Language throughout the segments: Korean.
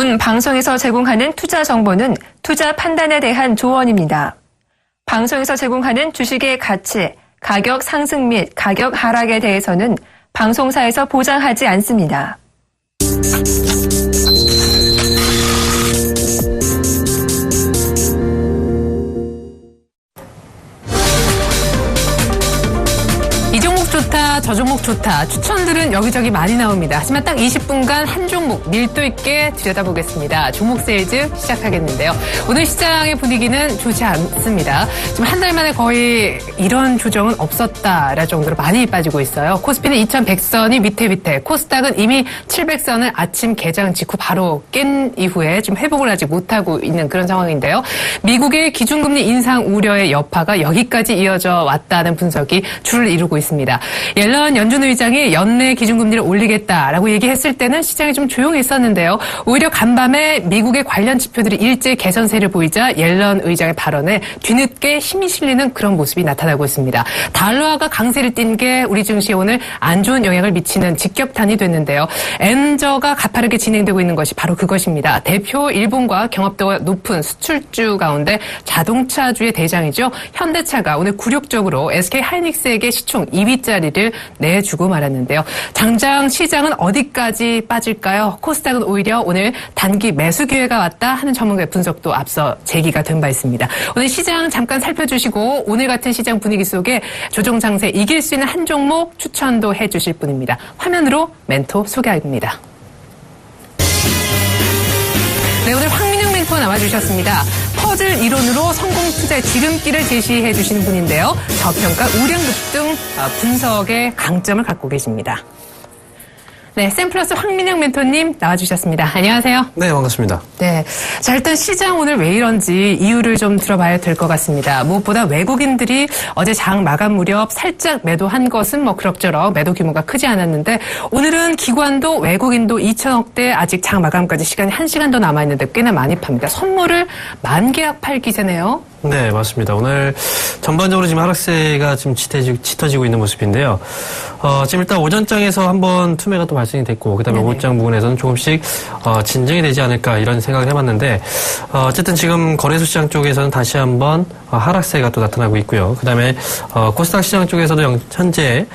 지금 방송에서 제공하는 투자 정보는 투자 판단에 대한 조언입니다. 방송에서 제공하는 주식의 가치, 가격 상승 및 가격 하락에 대해서는 방송사에서 보장하지 않습니다. 이 종목 좋다, 저 종목 좋다. 추천들은 여기저기 많이 나옵니다. 하지만 딱 20분간 한 종목 밀도 있게 들여다보겠습니다. 종목 세일즈 시작하겠는데요. 오늘 시장의 분위기는 좋지 않습니다. 지금 한 달 만에 거의 이런 조정은 없었다랄 정도로 많이 빠지고 있어요. 코스피는 2100선이 밑에, 코스닥은 이미 700선을 아침 개장 직후 바로 깬 이후에 좀 회복을 아직 못하고 있는 그런 상황인데요. 미국의 기준금리 인상 우려의 여파가 여기까지 이어져 왔다는 분석이 줄을 이루고 있습니다. 옐런 연준 의장이 연내 기준금리를 올리겠다라고 얘기했을 때는 시장이 좀 조용했었는데요. 오히려 간밤에 미국의 관련 지표들이 일제 개선세를 보이자 옐런 의장의 발언에 뒤늦게 힘이 실리는 그런 모습이 나타나고 있습니다. 달러화가 강세를 띈 게 우리 증시에 오늘 안 좋은 영향을 미치는 직격탄이 됐는데요. 엔저가 가파르게 진행되고 있는 것이 바로 그것입니다. 대표 일본과 경합도가 높은 수출주 가운데 자동차주의 대장이죠. 현대차가 오늘 굴욕적으로 SK 하이닉스에게 시총 2위짜리를 내주고 말았는데요. 당장 시장은 어디까지 빠질까요? 코스닥은 오히려 오늘 단기 매수 기회가 왔다 하는 전문가의 분석도 앞서 제기가 된 바 있습니다. 오늘 시장 잠깐 살펴주시고 오늘 같은 시장 분위기 속에 조정 장세 이길 수 있는 한 종목 추천도 해주실 분입니다. 화면으로 멘토 소개합니다. 네, 오늘 황민영 멘토가 나와주셨습니다. 퍼즐 이론으로 성공 투자의 지름길을 제시해 주시는 분인데요. 저평가 우량 급등 분석의 강점을 갖고 계십니다. 네, 샘플러스 황민영 멘토님 나와주셨습니다. 안녕하세요. 네, 반갑습니다. 네, 자 일단 시장 오늘 왜 이런지 이유를 좀 들어봐야 될 것 같습니다. 무엇보다 외국인들이 어제 장 마감 무렵 살짝 매도한 것은 뭐 그럭저럭 매도 규모가 크지 않았는데 오늘은 기관도 외국인도 2천억대 아직 장 마감까지 시간이 1시간 더 남아있는데 꽤나 많이 팝니다. 선물을 만계약 팔 기세네요. 네, 맞습니다. 오늘 전반적으로 지금 하락세가 지금 짙어지고 있는 모습인데요. 지금 일단 오전장에서 한번 투매가 또 발생이 됐고, 그 다음에 오후장 부분에서는 조금씩, 진정이 되지 않을까 이런 생각을 해봤는데, 어쨌든 지금 거래소 시장 쪽에서는 다시 한번 하락세가 또 나타나고 있고요. 그 다음에, 코스닥 시장 쪽에서도 현재,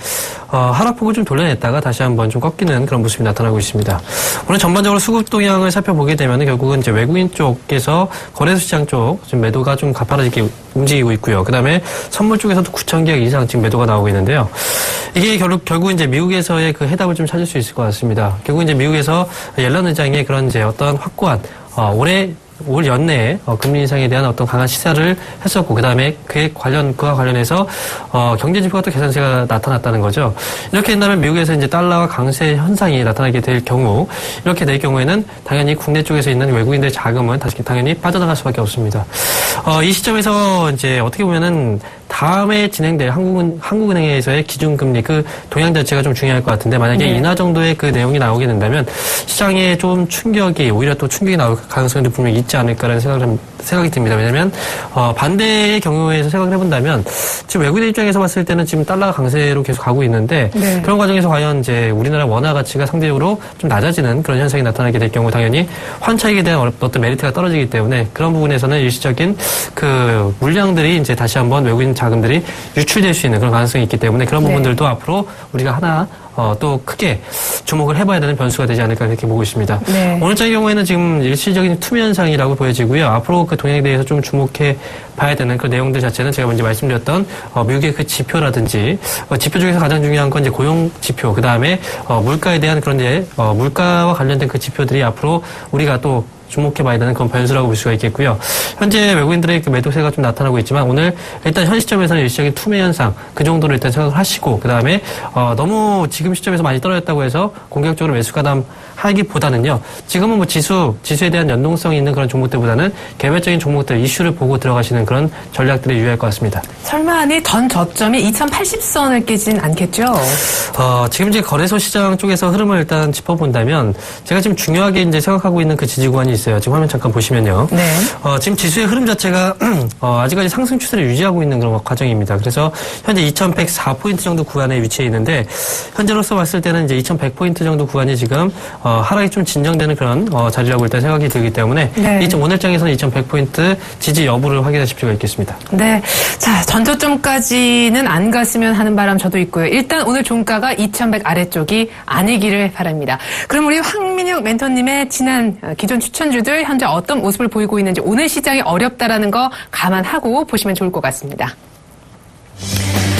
하락폭을 좀 돌려냈다가 다시 한번 좀 꺾이는 그런 모습이 나타나고 있습니다. 오늘 전반적으로 수급 동향을 살펴보게 되면 결국은 이제 외국인 쪽에서 거래소 시장 쪽 지금 매도가 좀 가파르게 움직이고 있고요. 그 다음에 선물 쪽에서도 9,000계약 이상 지금 매도가 나오고 있는데요. 이게 결국 이제 미국에서의 그 해답을 좀 찾을 수 있을 것 같습니다. 결국 이제 미국에서 옐런 의장의 그런 이제 어떤 확고한, 올 연내에 금리 인상에 대한 어떤 강한 시사를 했었고 그다음에 그와 관련해서 경제 지표가 또 개선세가 나타났다는 거죠. 이렇게 된다면 미국에서 이제 달러와 강세 현상이 나타나게 될 경우 이렇게 될 경우에는 당연히 국내 쪽에서 있는 외국인들의 자금은 다시 당연히 빠져나갈 수밖에 없습니다. 이 시점에서 이제 어떻게 보면은 다음에 진행될 한국은행에서의 기준금리 그 동향 자체가 좀 중요할 것 같은데 만약에 인하 정도의 그 내용이 나오게 된다면 시장에 좀 오히려 또 충격이 나올 가능성도 분명히 있지 않을까라는 생각이 듭니다. 왜냐하면 반대의 경우에서 생각을 해본다면 지금 외국인 입장에서 봤을 때는 지금 달러가 강세로 계속 가고 있는데 그런 과정에서 과연 이제 우리나라 원화 가치가 상대적으로 좀 낮아지는 그런 현상이 나타나게 될 경우 당연히 환차익에 대한 어떤 메리트가 떨어지기 때문에 그런 부분에서는 일시적인 그 물량들이 이제 다시 한번 외국인 자금들이 유출될 수 있는 그런 가능성이 있기 때문에 그런 부분들도 앞으로 우리가 하나 또 크게 주목을 해봐야 되는 변수가 되지 않을까 그렇게 보고 있습니다. 오늘장의 경우에는 지금 일시적인 투매 현상이라고 보여지고요. 앞으로 그 동향에 대해서 좀 주목해 봐야 되는 그 내용들 자체는 제가 먼저 말씀드렸던 미국의 그 지표라든지 지표 중에서 가장 중요한 건 이제 고용 지표, 그 다음에 물가에 대한 그런 이제 물가와 관련된 그 지표들이 앞으로 우리가 또 주목해봐야 되는 그런 변수라고 볼 수가 있겠고요. 현재 외국인들의 그 매도세가 좀 나타나고 있지만 오늘 일단 현 시점에서는 일시적인 투매 현상 그 정도로 일단 생각을 하시고 그 다음에 너무 지금 시점에서 많이 떨어졌다고 해서 공격적으로 매수 가담하기보다는요. 지금은 뭐 지수에 대한 연동성이 있는 그런 종목들보다는 개별적인 종목들 이슈를 보고 들어가시는 그런 전략들이 유효할 것 같습니다. 설마 전 저점이 2080선을 깨지진 않겠죠? 지금 이제 거래소 시장 쪽에서 흐름을 일단 짚어본다면 제가 지금 중요하게 이제 생각하고 있는 그 지지 구간이 있어요. 지금 화면 잠깐 보시면요. 지금 지수의 흐름 자체가 아직까지 상승 추세를 유지하고 있는 그런 과정입니다. 그래서 현재 2104포인트 정도 구간에 위치해 있는데 현재로서 봤을 때는 이제 2100포인트 정도 구간이 지금 하락이 좀 진정되는 그런 자리라고 일단 생각이 들기 때문에 네. 오늘장에서는 2,100포인트 지지 여부를 확인하실 필요가 있겠습니다. 네. 자, 전저점까지는 안 갔으면 하는 바람 저도 있고요. 일단 오늘 종가가 2,100 아래쪽이 아니기를 바랍니다. 그럼 우리 황민혁 멘토님의 지난 기존 추천주들 현재 어떤 모습을 보이고 있는지 오늘 시장이 어렵다라는 거 감안하고 보시면 좋을 것 같습니다.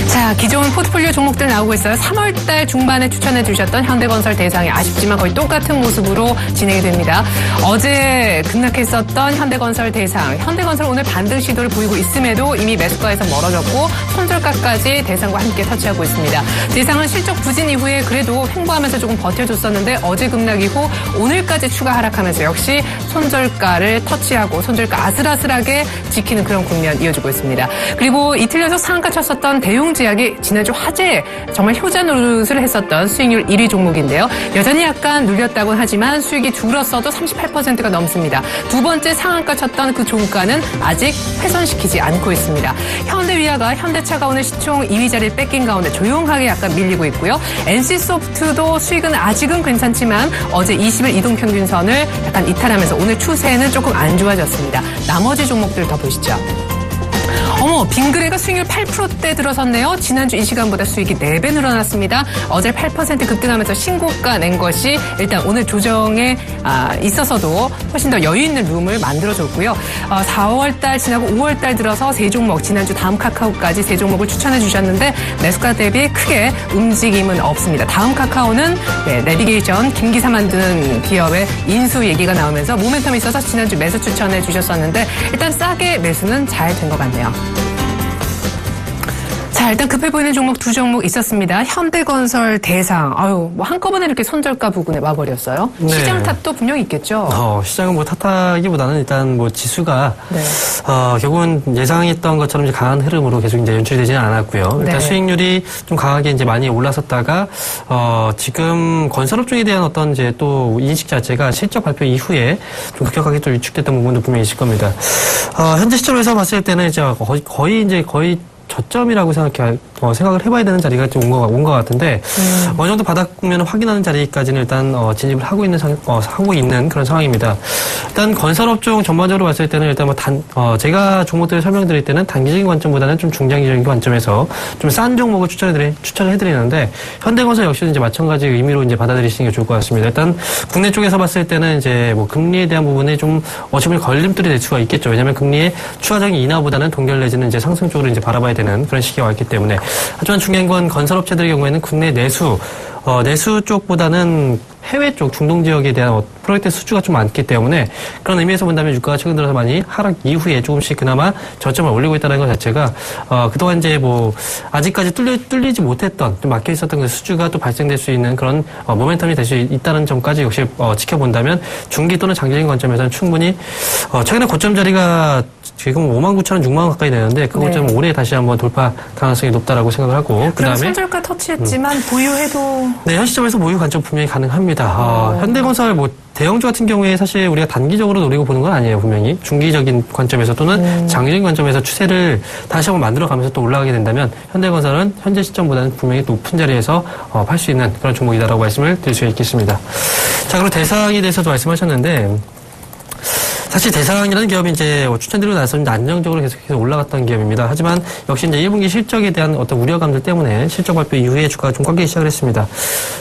자, 기존 포트폴리오 종목들 나오고 있어요. 3월달 중반에 추천해 주셨던 현대건설 대상이 아쉽지만 거의 똑같은 모습으로 진행이 됩니다. 어제 급락했었던 현대건설 대상. 현대건설 오늘 반등 시도를 보이고 있음에도 이미 매수가에서 멀어졌고 손절가까지 대상과 함께 터치하고 있습니다. 대상은 실적 부진 이후에 그래도 횡보하면서 조금 버텨줬었는데 어제 급락 이후 오늘까지 추가 하락하면서 역시 손절가를 터치하고 손절가 아슬아슬하게 지키는 그런 국면 이어지고 있습니다. 그리고 이틀 연속 상한가 쳤었던 대용제약이 지난주 화제에 정말 효자 노릇을 했었던 수익률 1위 종목인데요. 여전히 약간 눌렸다고는 하지만 수익이 줄었어도 38%가 넘습니다. 두 번째 상한가 쳤던 그 종가는 아직 훼손시키지 않고 있습니다. 현대위아가 현대차가 오늘 시총 2위 자리를 뺏긴 가운데 조용하게 약간 밀리고 있고요. NC소프트도 수익은 아직은 괜찮지만 어제 20일 이동평균선을 약간 이탈하면서 오늘 추세는 조금 안 좋아졌습니다. 나머지 종목들 더 보시죠. 어머, 빙그레가 수익률 8%대 들어섰네요. 지난주 이 시간보다 수익이 4배 늘어났습니다. 어제 8% 급등하면서 신고가 낸 것이 일단 오늘 조정에 있어서도 훨씬 더 여유 있는 룸을 만들어줬고요. 4월달 지나고 5월달 들어서 세 종목, 지난주 다음 카카오까지 세 종목을 추천해 주셨는데 매수가 대비 크게 움직임은 없습니다. 다음 카카오는 내비게이션, 김기사 만드는 기업의 인수 얘기가 나오면서 모멘텀이 있어서 지난주 매수 추천해 주셨었는데 일단 싸게 매수는 잘 된 것 같네요. 자, 일단 급해 보이는 종목 두 종목 있었습니다. 현대건설 대상. 뭐 한꺼번에 이렇게 손절가 부근에 와버렸어요. 네. 시장 탓도 분명히 있겠죠. 시장은 뭐 탓하기보다는 일단 뭐 지수가 네. 결국은 예상했던 것처럼 이제 강한 흐름으로 계속 이제 연출이 되지는 않았고요. 일단 네. 수익률이 좀 강하게 이제 많이 올랐었다가 지금 건설업 쪽에 대한 어떤 이제 또 인식 자체가 실적 발표 이후에 좀 급격하게 또 위축됐던 부분도 분명히 있을 겁니다. 현재 시점에서 봤을 때는 이제 거의 저점이라고 생각을 해봐야 되는 자리가 좀 온 것 같은데, 어느 정도 바닥면 확인하는 자리까지는 일단, 진입을 하고 있는 그런 상황입니다. 일단 건설업종 전반적으로 봤을 때는 일단 제가 종목들을 설명드릴 때는 단기적인 관점보다는 좀 중장기적인 관점에서 좀 싼 종목을 추천을 해드리는데, 현대건설 역시도 이제 마찬가지 의미로 이제 받아들이시는 게 좋을 것 같습니다. 일단, 국내 쪽에서 봤을 때는 이제 뭐 금리에 대한 부분이 좀 어찌 보면 걸림돌이 될 수가 있겠죠. 왜냐면 금리의 추가적인 인하보다는 동결 내지는 이제 상승 쪽으로 이제 바라봐야 되는 그런 시기가 왔기 때문에. 하지만 중요한 건 건설업체들의 경우에는 국내 내수 쪽보다는 해외 쪽 중동 지역에 대한 프로젝트 수주가 좀 많기 때문에 그런 의미에서 본다면 유가가 최근 들어서 많이 하락 이후에 조금씩 그나마 저점을 올리고 있다는 것 자체가 그동안 이제 뭐 아직까지 뚫리지 못했던 좀 막혀 있었던 그 수주가 또 발생될 수 있는 그런 모멘텀이 될 수 있다는 점까지 역시 지켜본다면 중기 또는 장기적인 관점에서는 충분히 최근에 고점 자리가 지금 59,000원, 6만 원 가까이 되는데 그 고점은 올해 다시 한번 돌파 가능성이 높다라고 생각을 하고 그럼 손절가 터치했지만 보유해도 네, 현 시점에서 보유 관점 분명히 가능합니다. 현대건설 대형주 같은 경우에 사실 우리가 단기적으로 노리고 보는 건 아니에요, 분명히. 중기적인 관점에서 또는 장기적인 관점에서 추세를 다시 한번 만들어가면서 또 올라가게 된다면 현대건설은 현재 시점보다는 분명히 높은 자리에서 팔 수 있는 그런 종목이다라고 말씀을 드릴 수 있겠습니다. 자, 그리고 대상에 대해서도 말씀하셨는데 사실 대상이라는 기업이 이제 추천드리고 나서 이제 안정적으로 계속해서 올라갔던 기업입니다. 하지만 역시 이제 1분기 실적에 대한 어떤 우려감들 때문에 실적 발표 이후에 주가가 좀 꺾이기 시작을 했습니다.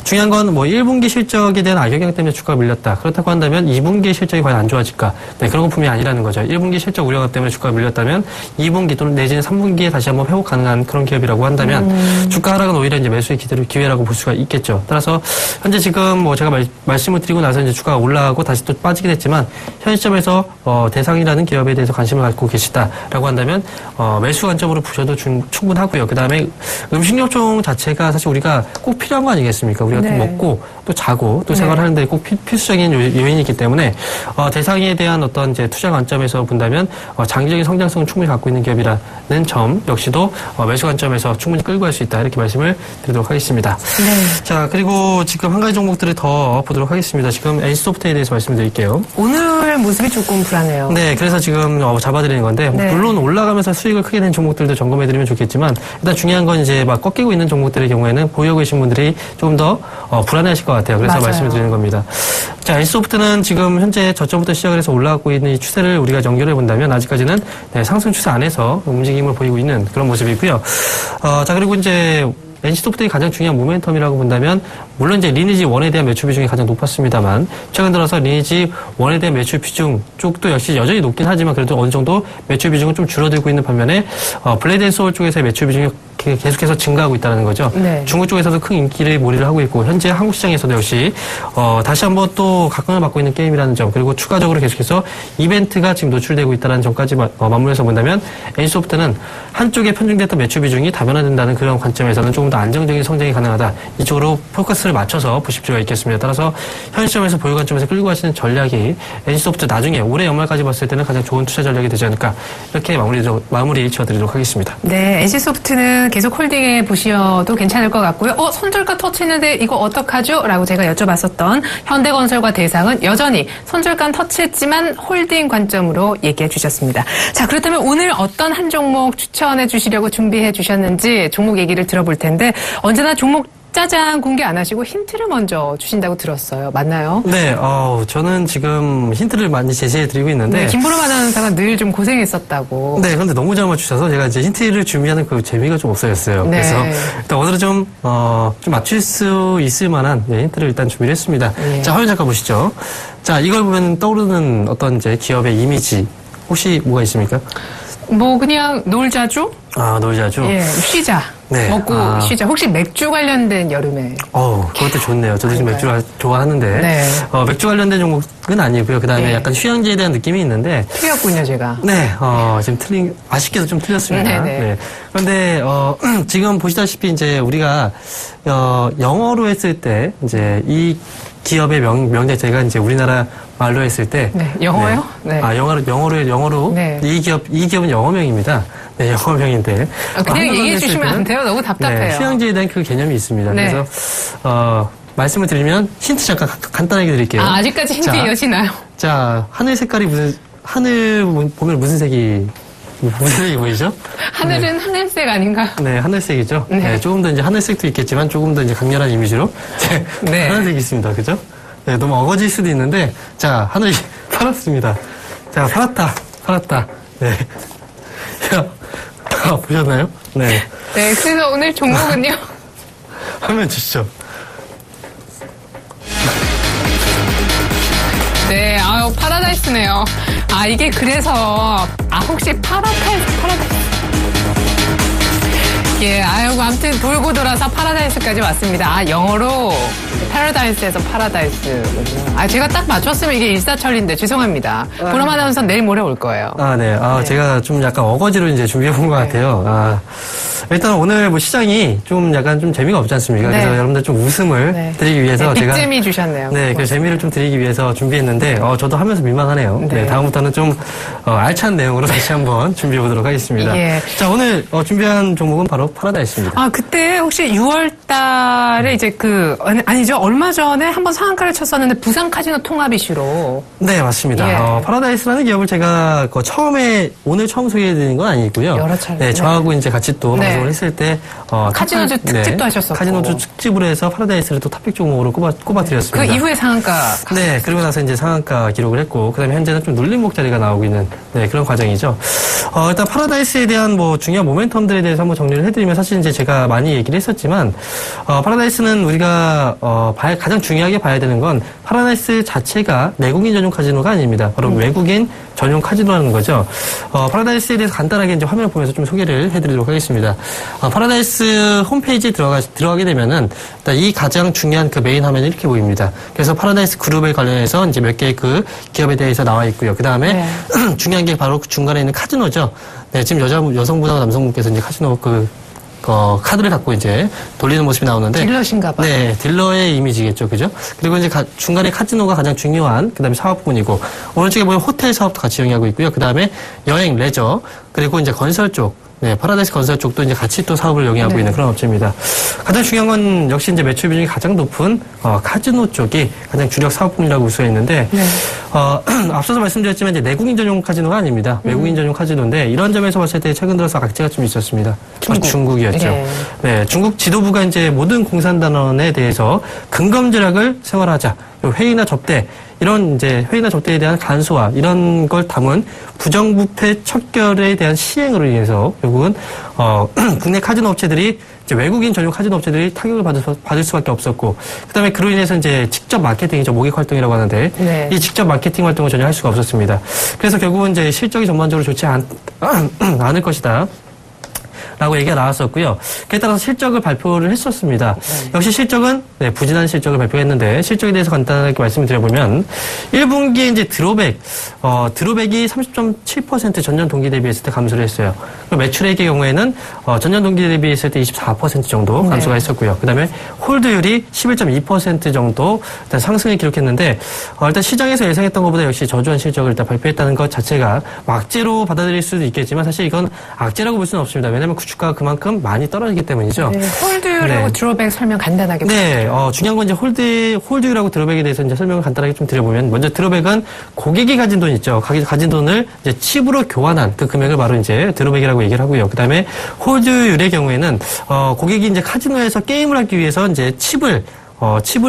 중요한 건 뭐 1분기 실적에 대한 악영향 때문에 주가가 밀렸다. 그렇다고 한다면 2분기 실적이 과연 안 좋아질까? 네, 그런 건 분명히 아니라는 거죠. 1분기 실적 우려감 때문에 주가가 밀렸다면 2분기 또는 내지는 3분기에 다시 한번 회복 가능한 그런 기업이라고 한다면 주가 하락은 오히려 이제 매수의 기회라고 볼 수가 있겠죠. 따라서 현재 지금 뭐 제가 말씀을 드리고 나서 이제 주가가 올라가고 다시 또 빠지긴 했지만 현 시점에서 대상이라는 기업에 대해서 관심을 갖고 계시다라고 한다면 매수 관점으로 보셔도 충분하고요. 그다음에 음식료종 자체가 사실 우리가 꼭 필요한 거 아니겠습니까? 우리가 또 먹고 또 자고 또 생활하는데 꼭 필수적인 요인이기 때문에 대상에 대한 어떤 이제 투자 관점에서 본다면 장기적인 성장성을 충분히 갖고 있는 기업이라는 점 역시도 매수 관점에서 충분히 끌고 갈 수 있다 이렇게 말씀을 드리도록 하겠습니다. 네. 자, 그리고 지금 한 가지 종목들을 더 보도록 하겠습니다. 지금 NC소프트에 대해서 말씀드릴게요. 오늘 모습이 좋고 조금 불안해요. 네, 그래서 지금 잡아드리는 건데 네. 물론 올라가면서 수익을 크게 낸 종목들도 점검해드리면 좋겠지만 일단 중요한 건 이제 막 꺾이고 있는 종목들의 경우에는 보유하고 계신 분들이 조금 더 불안해하실 것 같아요. 그래서 맞아요. 말씀을 드리는 겁니다. 자, NC소프트는 지금 현재 저점부터 시작을 해서 올라가고 있는 이 추세를 우리가 연결해 본다면 아직까지는 네, 상승 추세 안에서 움직임을 보이고 있는 그런 모습이고요. 자, 그리고 이제 NC소프트의 가장 중요한 모멘텀이라고 본다면 물론 이제 리니지 1에 대한 매출 비중이 가장 높았습니다만 최근 들어서 리니지 1에 대한 매출 비중 쪽도 역시 여전히 높긴 하지만 그래도 어느 정도 매출 비중은 좀 줄어들고 있는 반면에 블레이드 앤 소울 쪽에서의 매출 비중이 계속해서 증가하고 있다는 거죠. 네. 중국 쪽에서도 큰 인기를 몰이를 하고 있고 현재 한국 시장에서도 역시 다시 한번 또 각광을 받고 있는 게임이라는 점 그리고 추가적으로 계속해서 이벤트가 지금 노출되고 있다는 점까지 맞물려서 본다면 NC소프트는 한쪽에 편중됐던 매출 비중이 다변화된다는 그런 관점에서는 조금 더 안정적인 성장이 가능하다. 이쪽으로 포커스를 맞춰서 보실 필요가 있겠습니다. 따라서 현 시점에서 보유 관점에서 끌고 가시는 전략이 NC소프트 나중에 올해 연말까지 봤을 때는 가장 좋은 투자 전략이 되지 않을까 이렇게 마무리 지어드리도록 하겠습니다. 네, NC소프트는 계속 홀딩해 보셔도 괜찮을 것 같고요. 손절가 터치했는데 이거 어떡하죠? 라고 제가 여쭤봤었던 현대건설과 대상은 여전히 손절가 터치했지만 홀딩 관점으로 얘기해 주셨습니다. 자, 그렇다면 오늘 어떤 한 종목 추천해 주시려고 준비해 주셨는지 종목 얘기를 들어볼 텐데 언제나 종목 짜장 공개 안 하시고 힌트를 먼저 주신다고 들었어요. 맞나요? 네, 저는 지금 힌트를 많이 제시해드리고 있는데. 네, 김보람 아나운서가 늘 좀 고생했었다고. 네, 그런데 너무 잘 맞추셔서 제가 이제 힌트를 준비하는 그 재미가 좀 없어졌어요. 네. 그래서 일단 오늘은 좀 맞출 수 있을 만한 힌트를 일단 준비를 했습니다. 네. 자, 화면 잠깐 보시죠. 자, 이걸 보면 떠오르는 어떤 이제 기업의 이미지 혹시 뭐가 있습니까? 뭐 그냥 놀자주? 놀자주. 예, 쉬자. 네. 먹고 쉬자. 혹시 맥주 관련된 여름에? 그것도 좋네요. 저도 지금 맥주를 좋아하는데. 네. 맥주 관련된 종목은 아니고요. 그 다음에 네. 약간 휴양지에 대한 느낌이 있는데. 틀렸군요, 제가. 네, 지금 아쉽게도 좀 틀렸습니다. 네네. 네. 그런데, 지금 보시다시피 이제 우리가, 영어로 했을 때, 이제 이 기업의 명 자체가 이제 우리나라 말로 했을 때. 네, 영어요? 네. 영어로. 네. 이 기업은 영어명입니다. 네, 영어명인데. 그냥 얘기해 주시면 안 돼요? 너무 답답해요. 네, 휴양지에 대한 그 개념이 있습니다. 네. 그래서, 말씀을 드리면 힌트 잠깐 간단하게 드릴게요. 아직까지 힌트 자, 이어지나요? 자, 하늘 색깔이 하늘 보면 무슨 색이 보이죠? 하늘은 하늘색 아닌가? 네, 하늘색이죠. 네. 네, 조금 더 이제 하늘색도 있겠지만 조금 더 이제 강렬한 이미지로. 네. 하늘색이 있습니다. 그죠? 네, 너무 어거질 수도 있는데, 자, 하늘이 파랗습니다. 자, 파랗다. 네. 보셨나요? 네. 네, 그래서 오늘 종목은요? 화면 주시죠. 네, 파라다이스네요. 이게 그래서, 혹시 파라다이스. 예, 아무튼 돌고 돌아서 파라다이스까지 왔습니다. 영어로 파라다이스에서 파라다이스거든요. 제가 딱 맞췄으면 이게 일사천리인데 죄송합니다. 보람 아나운서 내일 모레 올 거예요. 네. 제가 좀 약간 어거지로 이제 준비해 본 것 같아요. 일단 오늘 뭐 시장이 좀 약간 좀 재미가 없지 않습니까? 네. 그래서 여러분들 좀 웃음을 네. 드리기 위해서 제가. 빅재미 주셨네요. 네, 그 재미를 좀 드리기 위해서 준비했는데, 저도 하면서 민망하네요. 네. 네, 다음부터는 좀, 알찬 내용으로 다시 한번 준비해 보도록 하겠습니다. 예. 자, 오늘, 준비한 종목은 바로 파라다이스입니다. 그때 혹시 6월 달에 이제 아니죠. 얼마 전에 한번 상한가를 쳤었는데 부산 카지노 통합 이슈로. 네, 맞습니다. 예. 파라다이스라는 기업을 제가 오늘 처음 소개해드린 건 아니고요. 여러 차례. 네, 저하고 이제 같이 또 네. 방송을 했을 때, 카지노주 특집도 하셨었고. 카지노주 특집으로 해서 파라다이스를 또 탑픽 종목으로 꼽아드렸습니다. 그 이후에 상한가. 네, 그리고 나서 이제 상한가 기록을 했고, 그 다음에 현재는 좀 눌림 목자리가 나오고 있는, 네, 그런 과정이죠. 일단 파라다이스에 대한 뭐 중요한 모멘텀들에 대해서 한번 정리를 해드리면 사실 이제 제가 많이 얘기를 했었지만, 파라다이스는 우리가, 가장 중요하게 봐야 되는 건 파라다이스 자체가 내국인 전용 카지노가 아닙니다. 바로 외국인 전용 카지노라는 거죠. 파라다이스에 대해서 간단하게 이제 화면을 보면서 좀 소개를 해드리도록 하겠습니다. 파라다이스 홈페이지에 들어가게 되면은, 일단 이 가장 중요한 그 메인 화면이 이렇게 보입니다. 그래서 파라다이스 그룹에 관련해서 이제 몇 개의 그 기업에 대해서 나와 있고요. 그 다음에 네. 중요한 게 바로 그 중간에 있는 카지노죠. 네, 지금 여성분하고 남성분께서 이제 카지노 카드를 갖고 이제 돌리는 모습이 나오는데. 딜러신가 봐요. 네, 딜러의 이미지겠죠. 그죠? 그리고 이제 중간에 카지노가 가장 중요한, 그 다음에 사업 부분이고, 오른쪽에 보면 호텔 사업도 같이 영위하고 있고요. 그 다음에 여행, 레저, 그리고 이제 건설 쪽, 네, 파라다이스 건설 쪽도 이제 같이 또 사업을 영위하고 네. 있는 그런 업체입니다. 가장 중요한 건 역시 이제 매출 비중이 가장 높은 카지노 쪽이 가장 주력 사업군이라고 볼 수가 있는데 네. 앞서서 말씀드렸지만 이제 내국인 전용 카지노가 아닙니다. 외국인 전용 카지노인데 이런 점에서 봤을 때 최근 들어서 악재가 좀 있었습니다. 중국이었죠. 예. 네, 중국 지도부가 이제 모든 공산단원에 대해서 근검절약을 생활하자. 회의나 접대 이런 이제 회의나 접대에 대한 간소화 이런 걸 담은 부정부패 척결에 대한 시행으로 인해서 결국은 국내 카지노 업체들이 이제 외국인 전용 카지노 업체들이 타격을 받을 수밖에 없었고 그다음에 그로 인해서 이제 직접 마케팅이죠 모객 활동이라고 하는데 네. 이 직접 마케팅 활동을 전혀 할 수가 없었습니다. 그래서 결국은 이제 실적이 전반적으로 좋지 않을 것이다. 라고 얘기가 나왔었고요. 그에 따라서 실적을 발표를 했었습니다. 역시 실적은 부진한 실적을 발표했는데 실적에 대해서 간단하게 말씀을 드려보면 1분기에 이제 드롭액이 30.7% 전년 동기 대비했을 때 감소를 했어요. 매출액의 경우에는 전년 동기 대비했을 때 24% 정도 감소가 했었고요. 그다음에 홀드율이 11.2% 정도 일단 상승을 기록했는데 일단 시장에서 예상했던 것보다 역시 저조한 실적을 일단 발표했다는 것 자체가 악재로 받아들일 수도 있겠지만 사실 이건 악재라고 볼 수는 없습니다. 왜냐하면 주가가 그만큼 많이 떨어지기 때문이죠. 네, 홀드율하고 네. 드롭백 설명 간단하게 네, 중요한 건 이제 홀드율하고 드롭백에 대해서 이제 설명을 간단하게 좀 드려보면 먼저 드롭백은 고객이 가진 돈 있죠. 가진 돈을 이제 칩으로 교환한 그 금액을 바로 이제 드롭백이라고 얘기를 하고요. 그다음에 홀드율의 경우에는 고객이 이제 카지노에서 게임을 하기 위해서 이제 칩을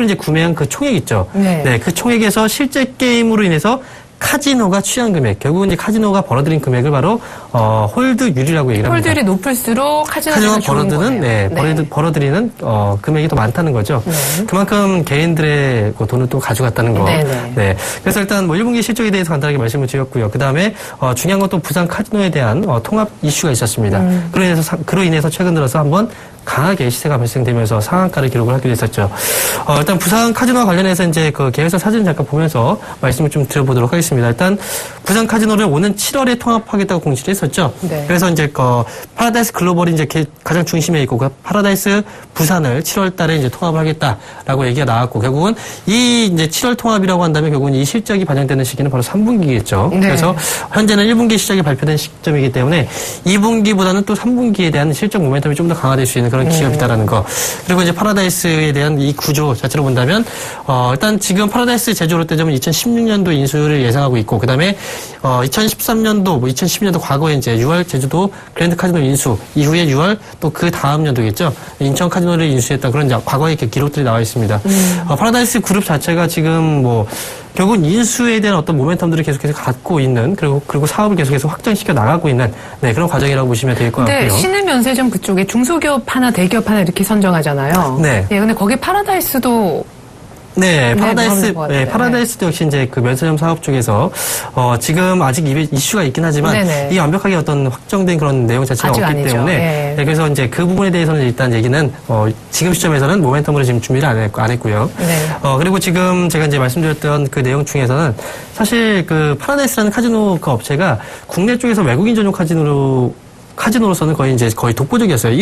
이제 구매한 그 총액 있죠. 네. 그 총액에서 실제 게임으로 인해서 카지노가 취한 금액, 결국은 이제 카지노가 벌어들인 금액을 바로 홀드율이라고 얘기를 합니다. 홀드율이 높을수록 카지노가 벌어들이는 금액이 더 많다는 거죠. 네. 그만큼 개인들의 그 돈을 또 가져갔다는 거. 네네. 네. 그래서 일단 1분기 실적에 대해서 간단하게 말씀을 드렸고요. 그 다음에 중요한 건 또 부산 카지노에 대한 통합 이슈가 있었습니다. 그로 인해서 최근 들어서 한번 강하게 시세가 발생되면서 상한가를 기록을 하기도 했었죠. 일단 부산 카지노와 관련해서 이제 그 계획서 사진 잠깐 보면서 말씀을 좀 드려보도록 하겠습니다. 일단 부산 카지노를 오는 7월에 통합하겠다고 공시를 했었죠. 네. 그래서 이제 파라다이스 글로벌이 이제 가장 중심에 있고 그 파라다이스 부산을 7월 달에 이제 통합을 하겠다라고 얘기가 나왔고 결국은 이 이제 7월 통합이라고 한다면 결국은 이 실적이 반영되는 시기는 바로 3분기겠죠. 네. 그래서 현재는 1분기 실적이 발표된 시점이기 때문에 2분기보다는 또 3분기에 대한 실적 모멘텀이 좀 더 강화될 수 있는 그런 기업이다라는 거. 그리고 이제 파라다이스에 대한 이 구조 자체로 본다면 일단 지금 파라다이스 제조로 따지면 2016년도 인수를 예상하고 있고 그다음에 2013년도 2012년도 과거에 이제 6월 제주도 그랜드 카지노 인수 이후에 6월 또 그 다음 연도겠죠. 인천 카지노를 인수했다 그런 이제 과거의 기록들이 나와 있습니다. 파라다이스 그룹 자체가 지금 결국은 인수에 대한 어떤 모멘텀들을 계속해서 갖고 있는 그리고 사업을 계속해서 확장시켜 나가고 있는 그런 과정이라고 보시면 될 것 같고요. 근데 신흥면세점 그쪽에 중소기업 하나 대기업 하나 이렇게 선정하잖아요. 네. 예, 근데 거기 파라다이스도 네, 네, 파라다이스도 역시 이제 그 면세점 사업 쪽에서 지금 아직 이슈가 있긴 하지만 네네. 이게 완벽하게 어떤 확정된 그런 내용 자체가 아직 없기 아니죠. 때문에 네. 그래서 이제 그 부분에 대해서는 일단 얘기는 지금 시점에서는 모멘텀으로 지금 준비를 안 했고요. 네. 그리고 지금 제가 이제 말씀드렸던 그 내용 중에서는 사실 그 파라다이스라는 카지노 그 업체가 국내 쪽에서 외국인 전용 카지노로서는 거의 독보적이었어요.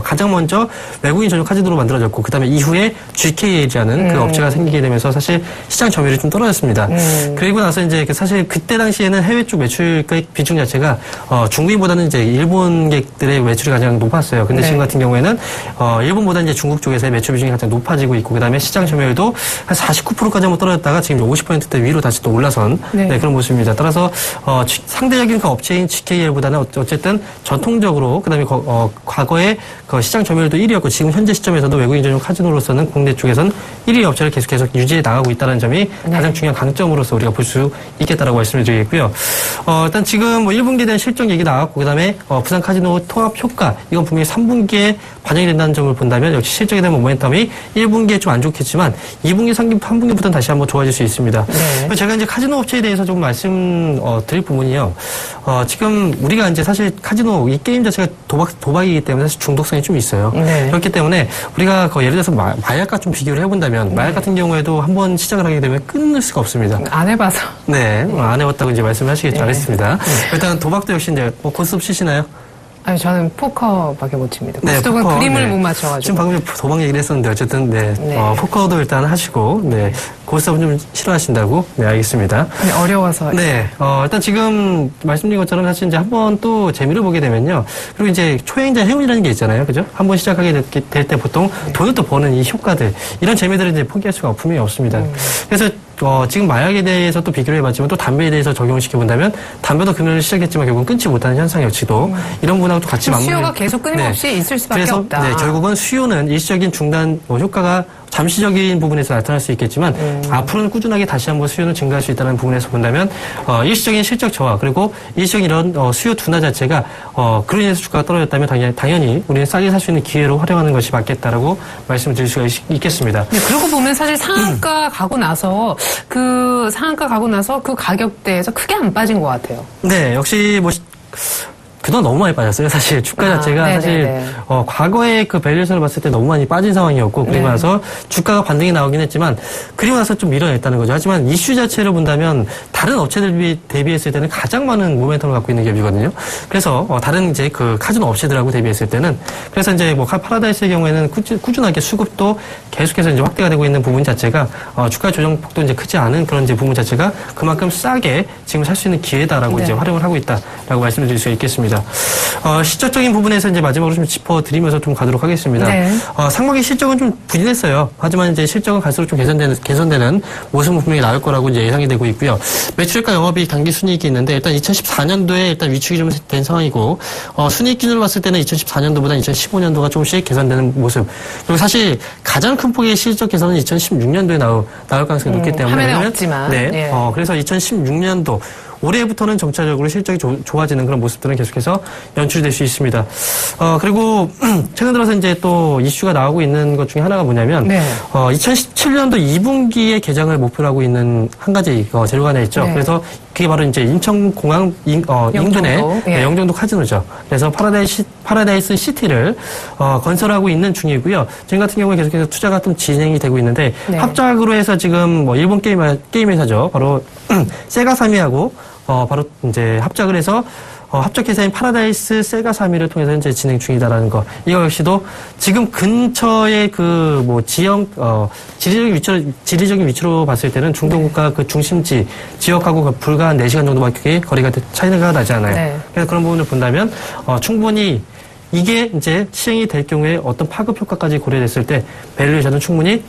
가장 먼저 외국인 전용 카지노로 만들어졌고, 그 다음에 이후에 GKL이라는 그 업체가 생기게 되면서 사실 시장 점유율이 좀 떨어졌습니다. 그리고 나서 이제 사실 그때 당시에는 해외 쪽 매출 비중 자체가 중국인보다는 이제 일본객들의 매출이 가장 높았어요. 근데 지금 같은 경우에는 일본보다 이제 중국 쪽에서의 매출 비중이 가장 높아지고 있고, 그 다음에 시장 점유율도 한 49%까지 한번 떨어졌다가 지금 50%대 위로 다시 또 올라선 그런 모습입니다. 따라서 상대적인 그 업체인 GKL보다는 어쨌든 전통적으로 그다음에 과거에 그 시장 점유율도 1위였고 지금 현재 시점에서도 외국인 전용 카지노로서는 국내 쪽에서는 1위 업체를 계속 유지해 나가고 있다는 점이 가장 중요한 강점으로서 우리가 볼 수 있겠다라고 말씀을 드리겠고요. 일단 지금 1분기에 대한 실적 얘기 나왔고 그다음에 부산 카지노 통합 효과 이건 분명히 3분기에 반영이 된다는 점을 본다면 역시 실적에 대한 모멘텀이 1분기에 좀 안 좋겠지만 2분기, 3분기부터는 다시 한번 좋아질 수 있습니다. 네. 제가 이제 카지노 업체에 대해서 좀 말씀 드릴 부분이요. 지금 우리가 이제 사실 카지노 이 게임 자체가 도박이기 때문에 사실 중독성이 좀 있어요. 네. 그렇기 때문에 우리가 예를 들어서 마약과 좀 비교를 해본다면 마약 같은 경우에도 한번 시작을 하게 되면 끊을 수가 없습니다. 안 해봐서. 네, 안 해봤다고 이제 말씀을 하시겠죠. 알겠습니다. 일단 도박도 역시 이제 고스톱 치시나요? 아니 저는 포커밖에 못 칩니다. 네, 고스톱은 포커, 그림을 못 맞춰가지고. 지금 방금 도박 얘기를 했었는데 어쨌든 포커도 일단 하시고 고스톱은 좀 싫어하신다고? 네, 알겠습니다. 네, 어려워서. 네, 일단 지금 말씀드린 것처럼 사실 이제 한번 또 재미를 보게 되면요. 그리고 이제 초행자 행운이라는 게 있잖아요. 그죠? 한번 시작하게 될 때 보통 돈을 또 버는 이 효과들, 이런 재미들을 이제 포기할 수가 분명히 없습니다. 그래서 지금 마약에 대해서 또 비교를 해봤지만 또 담배에 대해서 적용시켜 본다면 담배도 금연을 시작했지만 결국은 끊지 못하는 현상 역시도 이런 부분하고 또 같이 맞물려. 수요가 계속 끊임없이 있을 수밖에 그래서 없다. 네, 결국은 수요는 일시적인 중단 효과가 잠시적인 부분에서 나타날 수 있겠지만 앞으로는 꾸준하게 다시 한번 수요는 증가할 수 있다는 부분에서 본다면 일시적인 실적 저하 그리고 일시적인 이런 수요 둔화 자체가 그로 인해서 주가가 떨어졌다면 당연히 우리는 싸게 살 수 있는 기회로 활용하는 것이 맞겠다라고 말씀을 드릴 수가 있겠습니다. 네, 그러고 보면 사실 상한가 가고 나서 그 가격대에서 크게 안 빠진 것 같아요. 네, 역시 그동안 너무 많이 빠졌어요. 사실 주가 자체가 네네네. 사실 과거의 그 밸류에이션을 봤을 때 너무 많이 빠진 상황이었고 그리고 나서 주가가 반등이 나오긴 했지만 그리고 나서 좀 밀어냈다는 거죠. 하지만 이슈 자체를 본다면 다른 업체들 대비했을 때는 가장 많은 모멘텀을 갖고 있는 기업이거든요. 그래서 다른 이제 그 카지노 업체들하고 대비했을 때는 그래서 이제 뭐 파라다이스의 경우에는 꾸준하게 수급도 계속해서 이제 확대가 되고 있는 부분 자체가 주가 조정 폭도 이제 크지 않은 그런 이제 부분 자체가 그만큼 싸게 지금 살 수 있는 기회다라고 이제 활용을 하고 있다라고 말씀을 드릴 수가 있겠습니다. 시적적인 부분에서 이제 마지막으로 좀 짚어드리면서 좀 가도록 하겠습니다. 네. 상반기 실적은 좀 부진했어요. 하지만 이제 실적은 갈수록 좀 개선되는 모습은 분명히 나올 거라고 이제 예상이 되고 있고요. 매출과 영업이익 단기 순이익이 있는데 일단 2014년도에 일단 위축이 좀 된 상황이고 순이익 기준으로 봤을 때는 2014년도보다 2015년도가 조금씩 개선되는 모습. 그리고 사실 가장 큰 폭의 실적 개선은 2016년도에 나올 가능성이 높기 때문에 화면에 없지만. 네. 예. 그래서 2016년도 올해부터는 점차적으로 실적이 좋아지는 그런 모습들은 계속해서 연출이 될 수 있습니다. 그리고 최근 들어서 이제 또 이슈가 나오고 있는 것 중에 하나가 뭐냐면 2017년도 2분기에 개장을 목표로 하고 있는 한 가지 재료가 하나 있죠. 네. 그래서 그게 바로 이제 인천공항 인근의 영종도 카지노죠. 그래서 파라다이스 시티를 건설하고 있는 중이고요. 지금 같은 경우에 계속해서 투자가 좀 진행이 되고 있는데 합작으로 해서 지금 뭐 일본 게임 회사죠. 바로 세가사미하고 바로 이제 합작을 해서 합작회사인 파라다이스 세가사미를 통해서 현재 진행 중이다라는 거. 이거 역시도 지금 근처의 그 뭐 지리적인 위치로 봤을 때는 중동국가 그 중심지 지역하고 불과 한 4시간 정도밖에 거리가 차이가 나지 않아요. 네. 그래서 그런 부분을 본다면 충분히 이게 이제 시행이 될 경우에 어떤 파급 효과까지 고려됐을 때 밸류에이션은 충분히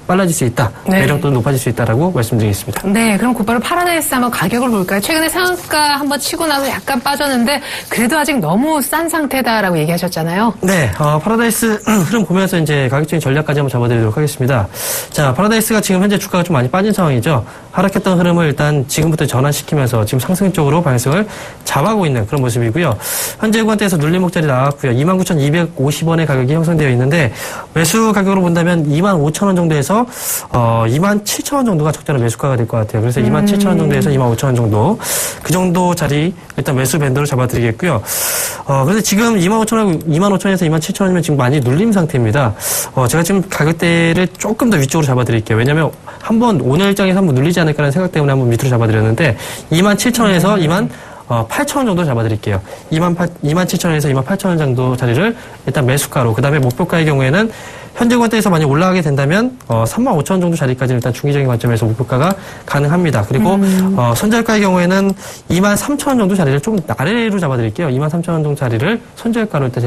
빨라질 수 있다. 매력도 높아질 수 있다라고 말씀드리겠습니다. 네, 그럼 곧바로 파라다이스 한번 가격을 볼까요? 최근에 상한가 한번 치고 나서 약간 빠졌는데 그래도 아직 너무 싼 상태다라고 얘기하셨잖아요. 네, 파라다이스 흐름 보면서 이제 가격적인 전략까지 한번 잡아드리도록 하겠습니다. 자, 파라다이스가 지금 현재 주가가 좀 많이 빠진 상황이죠. 하락했던 흐름을 일단 지금부터 전환시키면서 지금 상승 쪽으로 방향성을 잡아가고 있는 그런 모습이고요. 현재 구간대에서 눌림목자리 나왔고요. 29,250원의 가격이 형성되어 있는데 매수 가격으로 본다면 25,000원 정도에서 27,000원 정도가 적절한 매수가가 될 것 같아요. 그래서 27,000원 정도에서 25,000원 정도 그 정도 자리 일단 매수 밴드로 잡아드리겠고요. 그런데 지금 25,000원에서 27,000원이면 지금 많이 눌림 상태입니다. 제가 지금 가격대를 조금 더 위쪽으로 잡아드릴게요. 왜냐하면 한번 오늘 일정에서 한번 눌리지 않을까라는 생각 때문에 한번 밑으로 잡아드렸는데 27,000원에서 8,000원 정도 잡아드릴게요. 27,000원에서 28,000원 정도 자리를 일단 매수가로, 그 다음에 목표가의 경우에는 현재 관대에서 많이 올라가게 된다면 35,000원 정도 자리까지는 일단 중기적인 관점에서 목표가가 가능합니다. 그리고 손절가의 경우에는 23,000원 정도 자리를 좀 아래로 잡아드릴게요. 23,000원 정도 자리를 손절가로 일단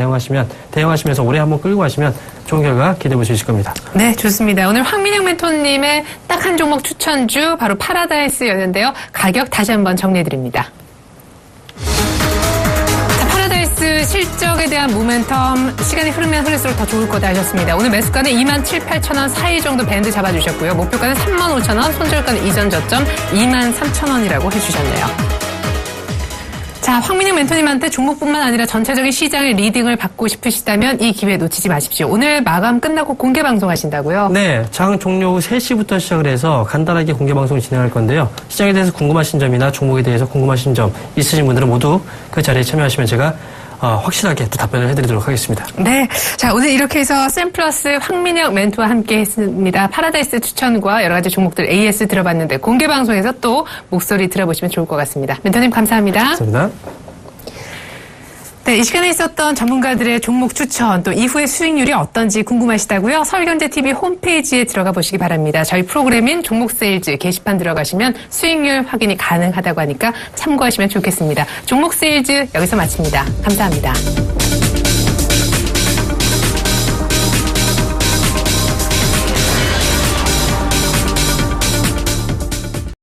대응하시면서 올해 한번 끌고 가시면 좋은 결과 기대해 보실 겁니다. 네, 좋습니다. 오늘 황민영 멘토님의 딱 한 종목 추천주 바로 파라다이스였는데요. 가격 다시 한번 정리해드립니다. 파라다이스 실적에 대한 모멘텀 시간이 흐르면 흐를수록 더 좋을 거다 하셨습니다. 오늘 매수가는 27,800원 사이 정도 밴드 잡아주셨고요. 목표가는 35,000원, 손절가는 이전 저점 23,000원이라고 해주셨네요. 자, 황민영 멘토님한테 종목뿐만 아니라 전체적인 시장의 리딩을 받고 싶으시다면 이 기회 놓치지 마십시오. 오늘 마감 끝나고 공개 방송하신다고요? 네, 장 종료 후 3시부터 시작을 해서 간단하게 공개 방송을 진행할 건데요. 시장에 대해서 궁금하신 점이나 종목에 대해서 궁금하신 점 있으신 분들은 모두 그 자리에 참여하시면 제가 확실하게 또 답변을 해드리도록 하겠습니다. 네. 자, 오늘 이렇게 해서 샘플러스 황민영 멘토와 함께 했습니다. 파라다이스 추천과 여러 가지 종목들 AS 들어봤는데 공개 방송에서 또 목소리 들어보시면 좋을 것 같습니다. 멘토님 감사합니다. 감사합니다. 네, 이 시간에 있었던 전문가들의 종목 추천, 또 이후의 수익률이 어떤지 궁금하시다고요? 서울경제TV 홈페이지에 들어가 보시기 바랍니다. 저희 프로그램인 종목세일즈 게시판 들어가시면 수익률 확인이 가능하다고 하니까 참고하시면 좋겠습니다. 종목세일즈 여기서 마칩니다. 감사합니다.